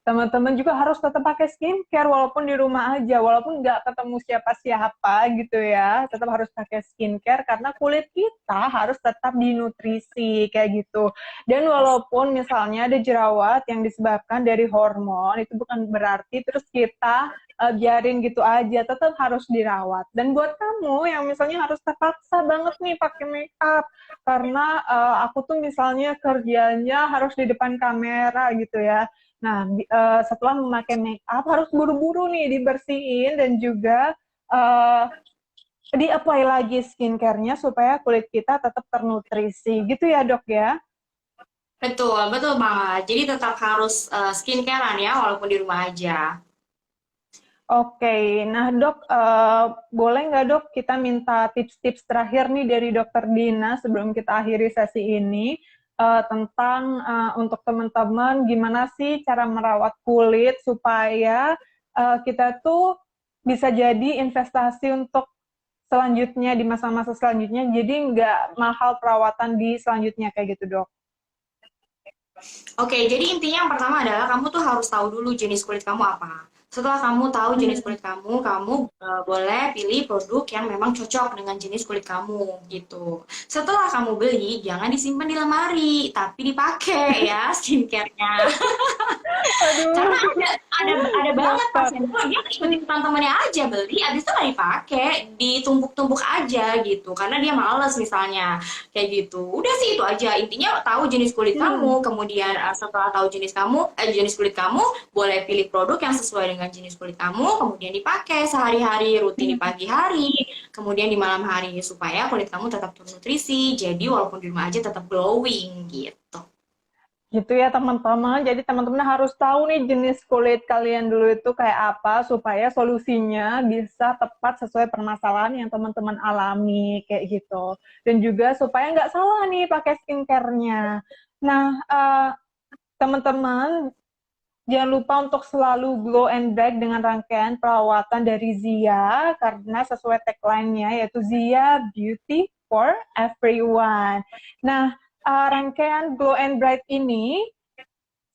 teman-teman juga harus tetap pakai skincare walaupun di rumah aja, walaupun nggak ketemu siapa-siapa gitu ya, tetap harus pakai skincare karena kulit kita harus tetap dinutrisi kayak gitu. Dan walaupun misalnya ada jerawat yang disebabkan dari hormon, itu bukan berarti terus kita biarin gitu aja, tetap harus dirawat. Dan buat kamu yang misalnya harus terpaksa banget nih pakai make up, karena aku tuh misalnya kerjanya harus di depan kamera gitu ya. Nah, setelah memakai make up harus buru-buru nih dibersihin dan juga uh, di-apply lagi skincare-nya supaya kulit kita tetap ternutrisi. Gitu ya, Dok ya? Betul, betul banget. Jadi tetap harus skincarean ya, walaupun di rumah aja. Oke, nah dok, boleh nggak dok kita minta tips-tips terakhir nih dari dokter Dina sebelum kita akhiri sesi ini tentang untuk teman-teman gimana sih cara merawat kulit supaya kita tuh bisa jadi investasi untuk selanjutnya di masa-masa selanjutnya, jadi nggak mahal perawatan di selanjutnya kayak gitu dok. Oke, jadi intinya yang pertama adalah kamu tuh harus tahu dulu jenis kulit kamu apa. Setelah kamu tahu jenis Hmm. kulit kamu, boleh pilih produk yang memang cocok dengan jenis kulit kamu gitu. Setelah kamu beli, jangan disimpan di lemari, tapi dipakai ya skincare-nya. Karena Aduh, ada banget dokter. pasien tuh dia ikut-ikutan temennya aja beli, abis itu nggak dipakai, ditumpuk-tumpuk aja gitu. Karena dia males misalnya, kayak gitu. Udah sih itu aja. Intinya tahu jenis kulit Hmm. kamu, kemudian setelah tahu jenis kulit kamu, boleh pilih produk yang sesuai dengan jenis kulit kamu, kemudian dipakai sehari-hari, rutin di Hmm. pagi hari, kemudian di malam hari supaya kulit kamu tetap ternutrisi. Jadi walaupun di rumah aja tetap glowing gitu. Gitu ya teman-teman. Jadi teman-teman harus tahu nih jenis kulit kalian dulu itu kayak apa supaya solusinya bisa tepat sesuai permasalahan yang teman-teman alami kayak gitu. Dan juga supaya nggak salah nih pakai skincare-nya. Nah, teman-teman jangan lupa untuk selalu glow and bright dengan rangkaian perawatan dari Zia karena sesuai tagline-nya yaitu Zia Beauty for Everyone. Nah, rangkaian glow and bright ini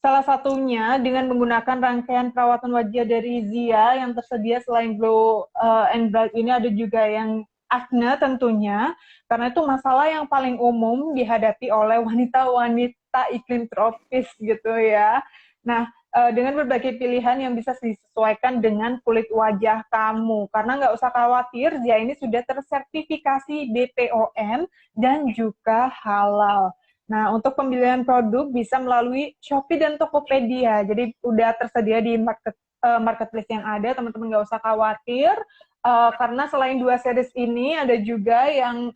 salah satunya dengan menggunakan rangkaian perawatan wajah dari Zia yang tersedia selain Glow and Bright ini ada juga yang acne tentunya, karena itu masalah yang paling umum dihadapi oleh wanita-wanita iklim tropis gitu ya. Nah, dengan berbagai pilihan yang bisa disesuaikan dengan kulit wajah kamu. Karena nggak usah khawatir, Zia ini sudah tersertifikasi BPOM dan juga halal. Nah, untuk pembelian produk bisa melalui Shopee dan Tokopedia. Jadi udah tersedia di marketplace yang ada, teman-teman nggak usah khawatir. karena selain 2 series ini ada juga yang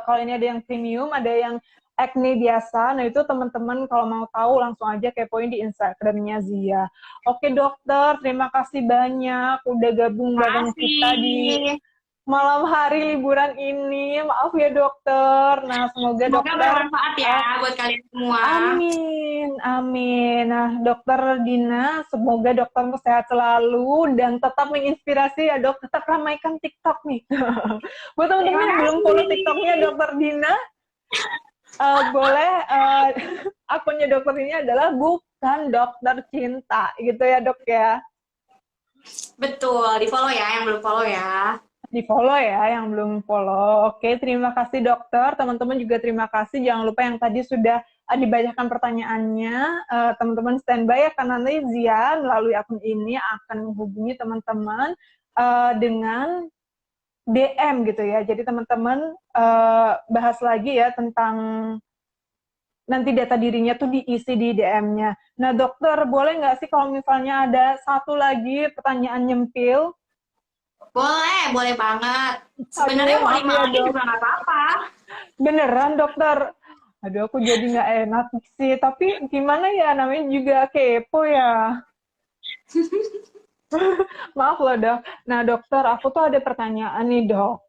kalau ini ada yang premium, ada yang acne biasa. Nah itu teman-teman kalau mau tahu langsung aja kepoin di Instagramnya Zia. Oke dokter, terima kasih banyak udah gabung bareng kita di Makasih. malam hari liburan ini. Maaf ya dokter. Nah semoga Semoga dokter bermanfaat uh, ya buat kalian semua. amin, amin. Nah, Dokter Dina, semoga dokter sehat selalu dan tetap menginspirasi ya dok. Tetap ramaikan TikTok nih. Buat Terima teman-teman yang belum follow TikToknya kasih. Dokter Dina, boleh akunnya dokter ini adalah bukan dokter cinta, gitu ya dok ya. Betul, di follow ya yang belum follow ya. Di follow ya yang belum follow. Oke, terima kasih dokter. Teman-teman juga terima kasih. Jangan lupa yang tadi sudah dibacakan pertanyaannya. Teman-teman standby ya, karena nanti Zia melalui akun ini akan menghubungi teman-teman dengan DM gitu ya. Jadi teman-teman bahas lagi ya tentang nanti data dirinya tuh diisi di DM-nya. Nah dokter, boleh nggak sih kalau misalnya ada satu lagi pertanyaan nyempil? Boleh banget. Aduh, Sebenarnya mau maaf 5 ya lagi dok. juga nggak apa-apa. Beneran dokter? Aduh, aku jadi nggak enak sih. Tapi gimana ya, namanya juga kepo ya. Maaf loh dok. Nah dokter, aku tuh ada pertanyaan nih dok.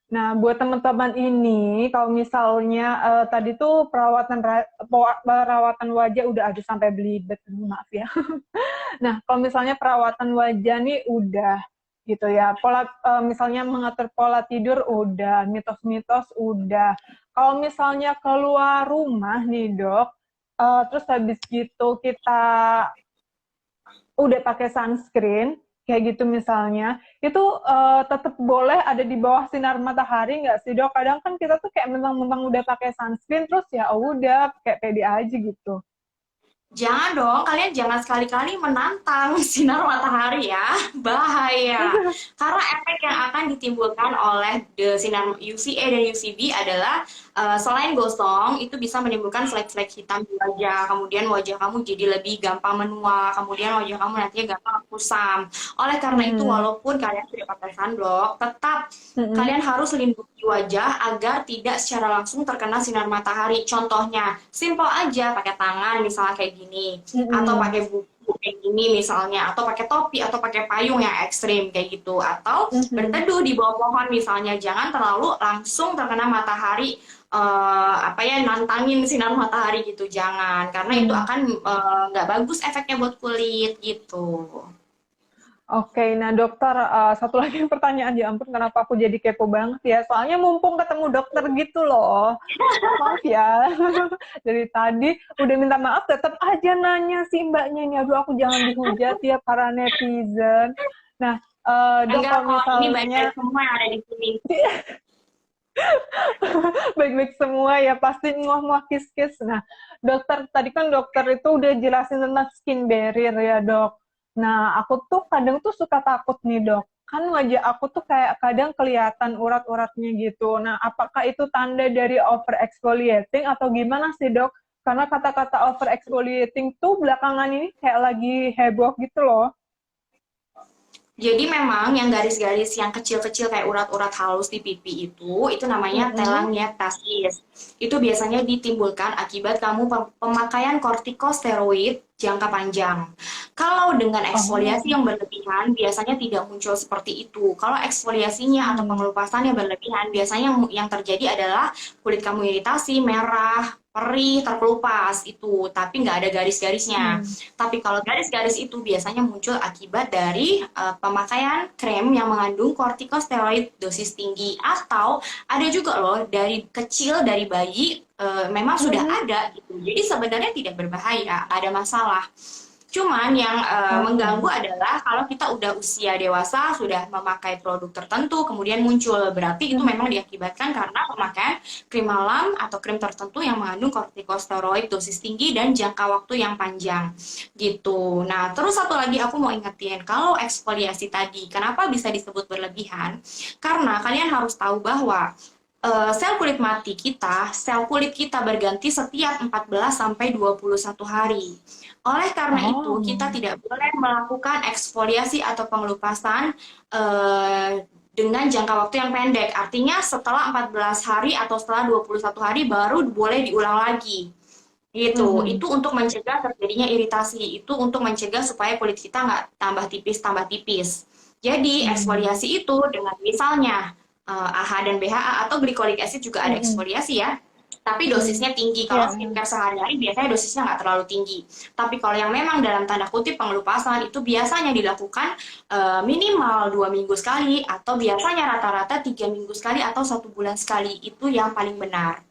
Nah buat teman-teman ini, kalau misalnya tadi tuh perawatan wajah udah ada sampai belibet, maaf ya. Nah kalau misalnya perawatan wajah nih udah gitu ya. Misalnya mengatur pola tidur udah, mitos-mitos udah. Kalau misalnya keluar rumah nih dok, terus habis gitu kita udah pakai sunscreen kayak gitu misalnya, itu tetap boleh ada di bawah sinar matahari nggak sih dok? Kadang kan kita tuh kayak mentang-mentang udah pakai sunscreen terus ya udah kayak pede aja gitu. Jangan dong, kalian jangan sekali-kali menantang sinar matahari ya, bahaya. Karena efek yang akan ditimbulkan oleh sinar UVA dan UVB adalah selain gosong, itu bisa menimbulkan flek-flek hitam di wajah. Kemudian wajah kamu jadi lebih gampang menua, kemudian wajah kamu nantinya gampang kusam. Oleh karena itu, Hmm. walaupun kalian sudah pakai sunblock, tetap Hmm. kalian harus lindungi wajah agar tidak secara langsung terkena sinar matahari. Contohnya, simple aja pakai tangan misalnya kayak gini, atau Hmm. pakai buku kayak gini misalnya, atau pakai topi atau pakai payung yang ekstrim kayak gitu, atau Hmm. berteduh di bawah pohon misalnya. Jangan terlalu langsung terkena matahari, apa ya, nantangin sinar matahari gitu, jangan, karena itu Hmm. akan nggak bagus efeknya buat kulit gitu. Oke, nah dokter, satu lagi pertanyaan, ya ampun kenapa aku jadi kepo banget ya, soalnya mumpung ketemu dokter gitu loh. Maaf ya, dari tadi udah minta maaf tetap aja nanya si mbaknya ini, aduh aku jangan dihujat ya para netizen. Nah, dok Enggak kalau kok, ini baik-baik misalnya semua yang ada di sini. baik-baik semua ya, pasti muah-muah kis-kis. Nah, dokter, tadi kan dokter itu udah jelasin tentang skin barrier ya dok. Nah, aku tuh kadang tuh suka takut nih dok. Kan wajah aku tuh kayak kadang kelihatan urat-uratnya gitu. Nah, apakah itu tanda dari over exfoliating atau gimana sih dok? Karena kata-kata over exfoliating tuh belakangan ini kayak lagi heboh gitu loh. Jadi memang yang garis-garis yang kecil-kecil kayak urat-urat halus di pipi itu namanya Mm-mm. telangiectasis. Itu biasanya ditimbulkan akibat kamu pemakaian kortikosteroid jangka panjang. Kalau dengan eksfoliasi Oh. yang berlebihan, biasanya tidak muncul seperti itu. Kalau eksfoliasinya atau Hmm. pengelupasan yang berlebihan, biasanya yang terjadi adalah kulit kamu iritasi, merah, perih, terkelupas itu, tapi nggak ada garis-garisnya. Hmm. Tapi kalau garis-garis itu biasanya muncul akibat dari pemakaian krem yang mengandung kortikosteroid dosis tinggi, atau ada juga loh dari kecil dari bayi memang sudah Mm-mm. ada gitu. Jadi sebenarnya tidak berbahaya, ada masalah. Cuman yang mengganggu Oh. adalah kalau kita udah usia dewasa, sudah memakai produk tertentu, kemudian muncul. Berarti itu memang Mm-mm. diakibatkan karena pemakaian krim malam atau krim tertentu yang mengandung kortikosteroid dosis tinggi dan jangka waktu yang panjang. Gitu. Nah, terus satu lagi aku mau ingetin, kalau eksfoliasi tadi, kenapa bisa disebut berlebihan? Karena kalian harus tahu bahwa sel kulit mati kita, sel kulit kita berganti setiap 14 sampai 21 hari. Oleh karena itu, kita Oh, tidak boleh melakukan eksfoliasi atau pengelupasan dengan jangka waktu yang pendek. Artinya setelah 14 hari atau setelah 21 hari baru boleh diulang lagi. Gitu. mhm, Itu untuk mencegah terjadinya iritasi. Itu untuk mencegah supaya kulit kita nggak tambah tipis. Jadi mhm, eksfoliasi itu dengan misalnya AHA dan BHA atau glycolic acid juga ada mhm, eksfoliasi ya. Tapi mhm. dosisnya tinggi. Kalau Ya, skincare sehari-hari biasanya dosisnya nggak terlalu tinggi. Tapi kalau yang memang dalam tanda kutip pengelupasan itu biasanya dilakukan minimal 2 minggu sekali atau biasanya rata-rata 3 minggu sekali atau 1 bulan sekali. Itu yang paling benar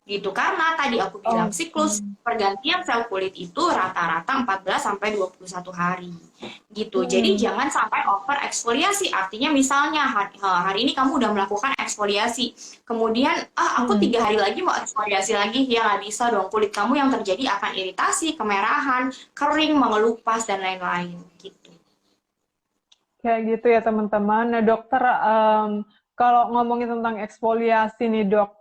gitu. Karena tadi aku bilang oke. siklus pergantian sel kulit itu rata-rata 14 sampai 21 hari gitu. Jadi Mhm, jangan sampai over eksfoliasi. Artinya misalnya hari ini kamu udah melakukan eksfoliasi, kemudian aku mhm. 3 hari lagi mau eksfoliasi lagi, ya nggak bisa dong. Kulit kamu yang terjadi akan iritasi, kemerahan, kering, mengelupas dan lain-lain gitu. Kayak gitu ya teman-teman. Nah dokter, kalau ngomongin tentang eksfoliasi nih dok,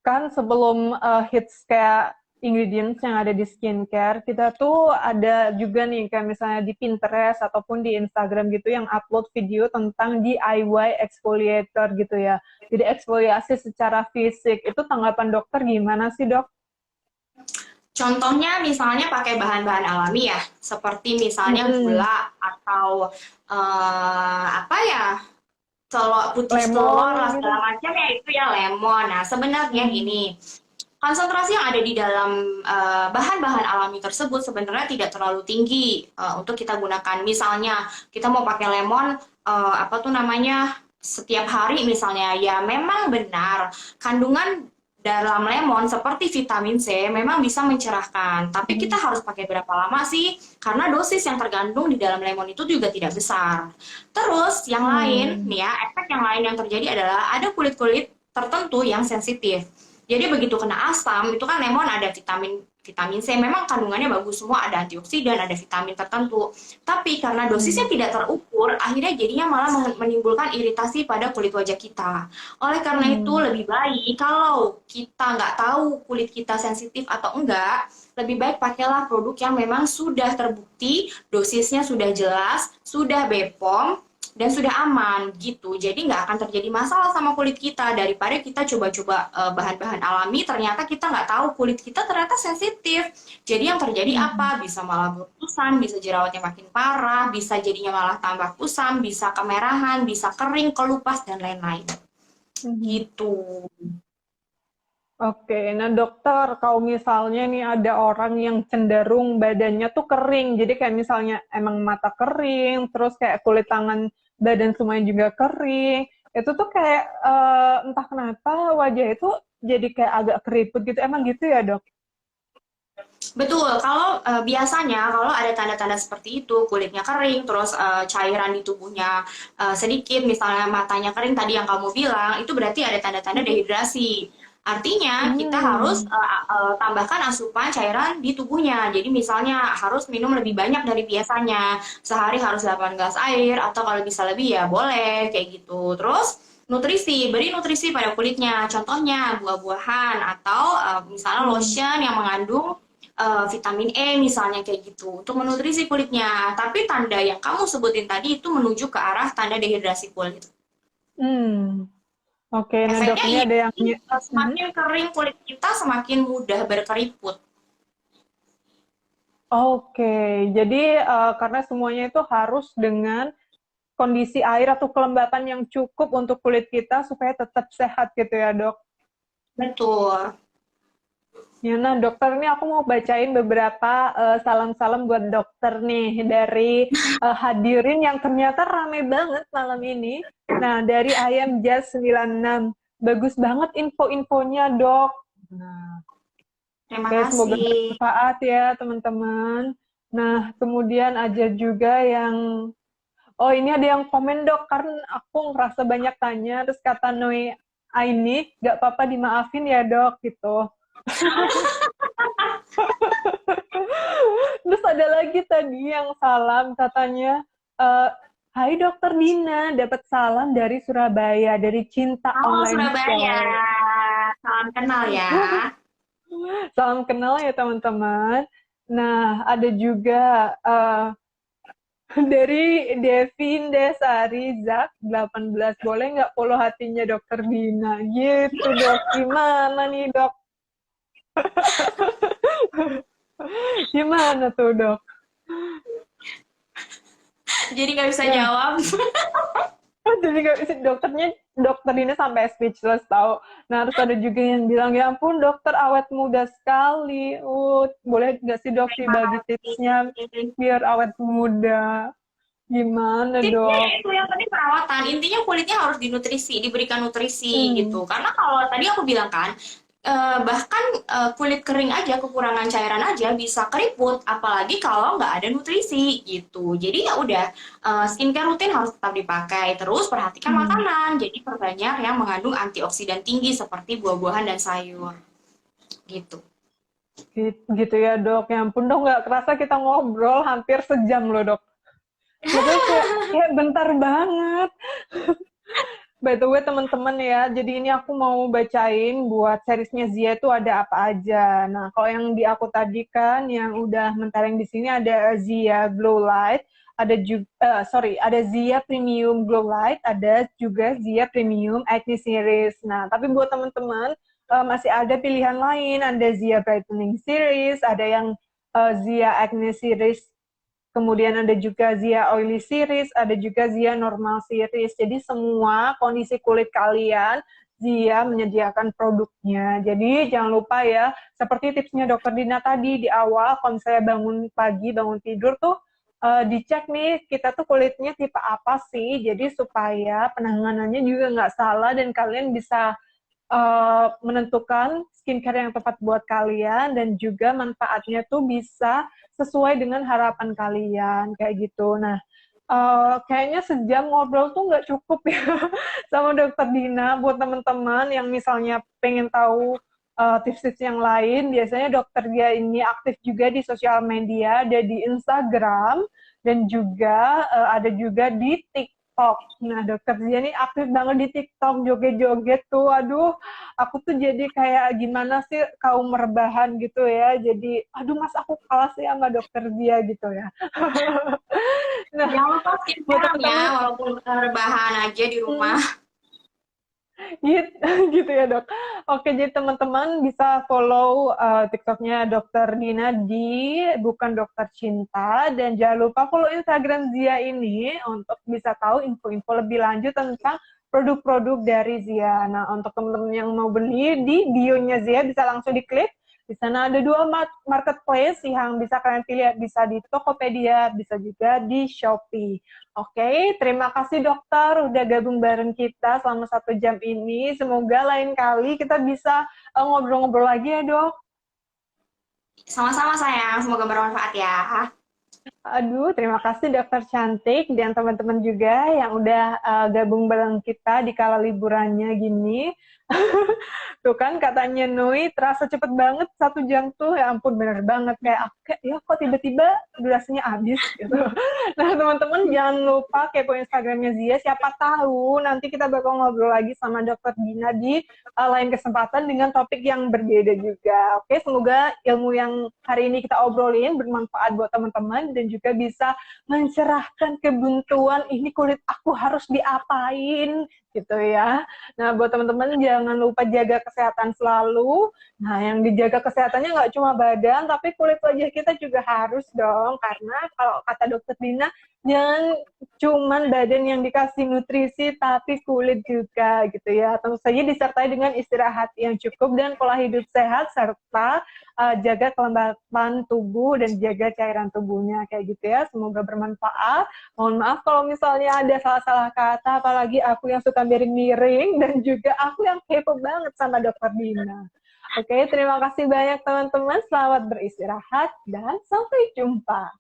kan sebelum hits kayak ingredients yang ada di skincare, kita tuh ada juga nih kayak misalnya di Pinterest ataupun di Instagram gitu yang upload video tentang DIY exfoliator gitu ya. Jadi eksfoliasi secara fisik. Itu tanggapan dokter gimana sih dok? Contohnya misalnya pakai bahan-bahan alami ya, seperti misalnya Mm-mm. gula atau apa ya, putih telur Lemon lah gitu. segala macam ya itu ya lemon. Nah sebenarnya Hmm. gini, konsentrasi yang ada di dalam bahan-bahan alami tersebut sebenarnya tidak terlalu tinggi untuk kita gunakan. Misalnya kita mau pakai lemon, apa tuh namanya, setiap hari misalnya, ya memang benar kandungan dalam lemon seperti vitamin C memang bisa mencerahkan. Tapi kita Hmm. harus pakai berapa lama sih? Karena dosis yang tergandung di dalam lemon itu juga tidak besar. Terus yang lain, Hmm. nih ya, efek yang lain yang terjadi adalah ada kulit-kulit tertentu yang sensitif. Jadi begitu kena asam, itu kan lemon ada vitamin vitamin C, memang kandungannya bagus semua, ada antioksidan, ada vitamin tertentu. Tapi karena dosisnya Hmm. tidak terukur, akhirnya jadinya malah menimbulkan iritasi pada kulit wajah kita. Oleh karena itu Hmm. lebih baik kalau kita nggak tahu kulit kita sensitif atau enggak, lebih baik pakailah produk yang memang sudah terbukti, dosisnya sudah jelas, sudah BPOM, dan sudah aman gitu. Jadi nggak akan terjadi masalah sama kulit kita daripada kita coba-coba bahan-bahan alami ternyata kita nggak tahu kulit kita ternyata sensitif. Jadi yang terjadi Hmm. apa? Bisa malah berkusan, bisa jerawatnya makin parah, bisa jadinya malah tambah kusam, bisa kemerahan, bisa kering, kelupas dan lain-lain. Hmm. Gitu. Oke, nah dokter, kalau misalnya nih ada orang yang cenderung badannya tuh kering, jadi kayak misalnya emang mata kering, terus kayak kulit tangan, badan semuanya juga kering, itu tuh kayak entah kenapa wajah itu jadi kayak agak keriput gitu, emang gitu ya dok? Betul, kalau biasanya kalau ada tanda-tanda seperti itu, kulitnya kering, terus cairan di tubuhnya sedikit, misalnya matanya kering tadi yang kamu bilang, itu berarti ada tanda-tanda Mhm. dehidrasi. Artinya kita harus Hmm. tambahkan asupan cairan di tubuhnya. Jadi misalnya harus minum lebih banyak dari biasanya. Sehari harus 8 gelas air atau kalau bisa lebih ya boleh kayak gitu. Terus nutrisi, beri nutrisi pada kulitnya. Contohnya buah-buahan atau misalnya Hmm. lotion yang mengandung vitamin E misalnya kayak gitu untuk menutrisi kulitnya. Tapi tanda yang kamu sebutin tadi itu menuju ke arah tanda dehidrasi kulit. Hmm. Oke, nah dok Efeknya ini ada yang ini Mhm. semakin kering kulit kita semakin mudah berkeriput. Oke, jadi karena semuanya itu harus dengan kondisi air atau kelembapan yang cukup untuk kulit kita supaya tetap sehat gitu ya dok. Betul. Ya, nah dokter ini aku mau bacain beberapa salam-salam buat dokter nih dari hadirin yang ternyata rame banget malam ini. Nah dari Ayam Jazz 96, bagus banget info-infonya dok. Nah, Terima oke, semoga kasih. bermanfaat ya teman-teman. Nah, kemudian ada juga yang, oh ini ada yang komen dok, karena aku ngerasa banyak tanya, terus kata Noi Aini, gak apa-apa dimaafin ya dok, gitu. Terus ada lagi tadi yang salam, katanya, eh, Hai dokter Dina, dapat salam dari Surabaya, dari Cinta Oh, Online Surabaya. Shop. Salam kenal ya. Salam kenal ya teman-teman. Nah, ada juga dari Devin Desari Zak 18. Boleh nggak follow hatinya Dokter Dina? Gitu dok. Gimana nih dok? Gimana tuh dok? Jadi nggak bisa Nah, jawab. jadi dokternya dokter Dina sampai speechless tahu. Nah, terus ada juga yang bilang, ya ampun dokter awet muda sekali. Boleh nggak sih dok Terima dibagi tipsnya kasih. biar awet muda? Gimana Tipsnya dok? ya itu yang penting perawatan. Intinya kulitnya harus dinutrisi, diberikan nutrisi Hmm. gitu. Karena kalau tadi aku bilang kan, bahkan kulit kering aja, kekurangan cairan aja bisa keriput, apalagi kalau nggak ada nutrisi gitu. Jadi ya udah, skincare rutin harus tetap dipakai. Terus perhatikan Hmm. makanan. Jadi perbanyak yang mengandung antioksidan tinggi seperti buah-buahan dan sayur gitu. Gitu ya dok. Ya ampun dok, nggak kerasa kita ngobrol hampir sejam loh dok. Pokoknya kayak bentar banget. By the way teman-teman ya, jadi ini aku mau bacain buat seriesnya Zia itu ada apa aja. Nah, kalau yang di aku tadi kan yang udah mentereng di sini ada Zia Glow Light, ada juga ada Zia Premium Glow Light, ada juga Zia Premium Acne Series. Nah, tapi buat teman-teman masih ada pilihan lain, ada Zia Brightening Series, ada yang Zia Acne Series, kemudian ada juga Zia Oily Series, ada juga Zia Normal Series. Jadi semua kondisi kulit kalian, Zia menyediakan produknya. Jadi jangan lupa ya, seperti tipsnya Dokter Dina tadi di awal, kalau misalnya bangun pagi, bangun tidur tuh, dicek nih kita tuh kulitnya tipe apa sih, jadi supaya penanganannya juga nggak salah dan kalian bisa menentukan skincare yang tepat buat kalian dan juga manfaatnya tuh bisa sesuai dengan harapan kalian kayak gitu. Nah, kayaknya sejam ngobrol tuh nggak cukup ya sama Dokter Dina. Buat teman-teman yang misalnya pengen tahu tips-tips yang lain, biasanya Dokter dia ini aktif juga di sosial media, ada di Instagram dan juga ada juga di TikTok. Nah, Dokter dia ini aktif banget di TikTok, joget-joget tuh. Aduh, aku tuh jadi kayak gimana sih kaum rebahan gitu ya. Jadi, aduh mas aku kalah sih sama Dokter dia gitu ya. Nah, Jangan lupa buat skincare ya, teman-teman, walaupun rebahan aja di rumah. gitu, gitu ya dok. Oke, jadi teman-teman bisa follow TikToknya Dokter Dina di Bukan Dokter Cinta dan jangan lupa follow Instagram Zia ini untuk bisa tahu info-info lebih lanjut tentang produk-produk dari Zia. Nah, untuk teman-teman yang mau beli di bio-nya Zia bisa langsung diklik. Di sana ada dua marketplace yang bisa kalian pilih, bisa di Tokopedia, bisa juga di Shopee. Oke, terima kasih dokter udah gabung bareng kita selama 1 jam ini. Semoga lain kali kita bisa ngobrol-ngobrol lagi ya dok. Sama-sama sayang, semoga bermanfaat ya. Aduh, terima kasih dokter cantik dan teman-teman juga yang udah gabung bareng kita di kala liburannya gini. Tuh kan katanya Nui terasa cepet banget 1 jam tuh, ya ampun bener banget kayak ya kok tiba-tiba durasinya habis gitu. Nah teman-teman jangan lupa kepo Instagramnya Zia, siapa tahu nanti kita bakal ngobrol lagi sama Dokter Dina di lain kesempatan dengan topik yang berbeda juga. Oke, semoga ilmu yang hari ini kita obrolin bermanfaat buat teman-teman dan juga bisa mencerahkan kebuntuan ini kulit aku harus diapain gitu ya. Nah, buat teman-teman jangan lupa jaga kesehatan selalu. Nah, yang dijaga kesehatannya nggak cuma badan, tapi kulit wajah kita juga harus dong. Karena kalau kata dokter Dina, jangan cuman badan yang dikasih nutrisi, tapi kulit juga gitu ya. Tentu saja disertai dengan istirahat yang cukup dan pola hidup sehat, serta jaga kelembapan tubuh dan jaga cairan tubuhnya kayak gitu ya. Semoga bermanfaat. Mohon maaf kalau misalnya ada salah-salah kata, apalagi aku yang suka miring-miring dan juga aku yang kepo banget sama Dokter Dina. Oke, terima kasih banyak teman-teman. Selamat beristirahat dan sampai jumpa.